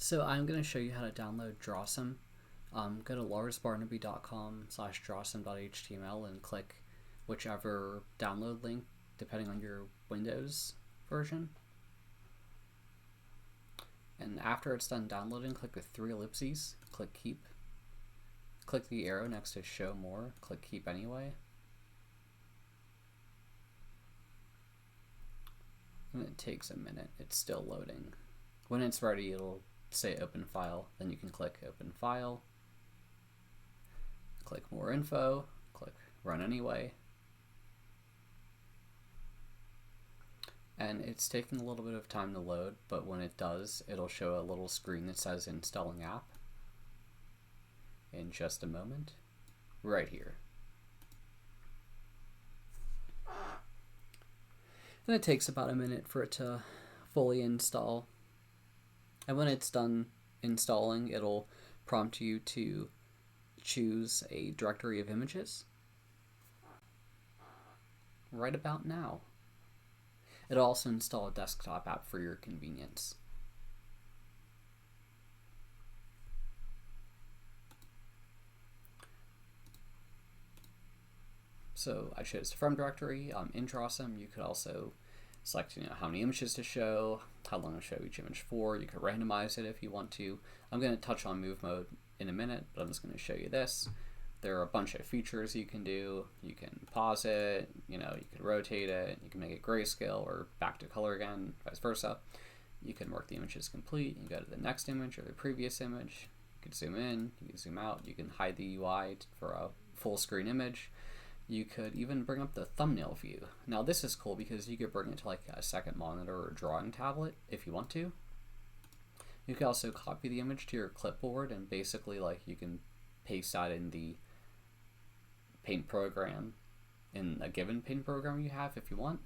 So I'm going to show you how to download Drawesome. Go to larsbarnaby.com/drawesome.html and click whichever download link depending on your Windows version. And after it's done downloading, click the three ellipses, click Keep. Click the arrow next to Show More, click Keep Anyway. And it takes a minute, it's still loading. When it's ready, it'll say Open File, then you can click Open File, click More Info, click Run Anyway. And it's taking a little bit of time to load, but when it does, it'll show a little screen that says Installing App in just a moment, right here. And it takes about a minute for it to fully install. And when it's done installing, it'll prompt you to choose a directory of images right about now. It'll also install a desktop app for your convenience. So I chose the From directory. In Drawesome, you could also select how many images to show, how long to show each image for. You could randomize it if you want to. I'm going to touch on move mode in a minute, but I'm just going to show you this. There are a bunch of features you can do. You can pause it, you can rotate it, you can make it grayscale or back to color again, vice versa. You can mark the image as complete, you can go to the next image or the previous image. You can zoom in, you can zoom out, you can hide the UI for a full screen image. You could even bring up the thumbnail view. Now this is cool because you could bring it to like a second monitor or drawing tablet if you want to. You can also copy the image to your clipboard and basically you can paste that in the paint program, in a given paint program you have if you want.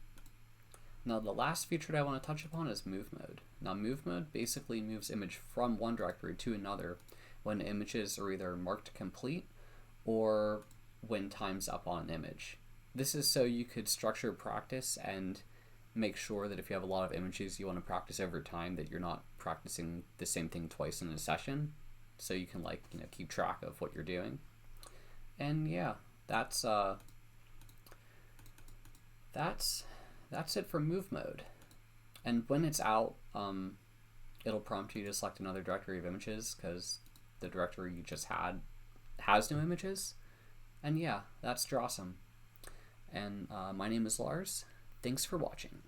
Now the last feature that I want to touch upon is move mode. Now move mode basically moves image from one directory to another when images are either marked complete or when time's up on an image. This is so you could structure practice and make sure that if you have a lot of images you want to practice over time, that you're not practicing the same thing twice in a session, so you can keep track of what you're doing. And yeah, that's it for move mode. And when it's out, it'll prompt you to select another directory of images because the directory you just had has no images. And yeah, that's Drawesome. And my name is Lars. Thanks for watching.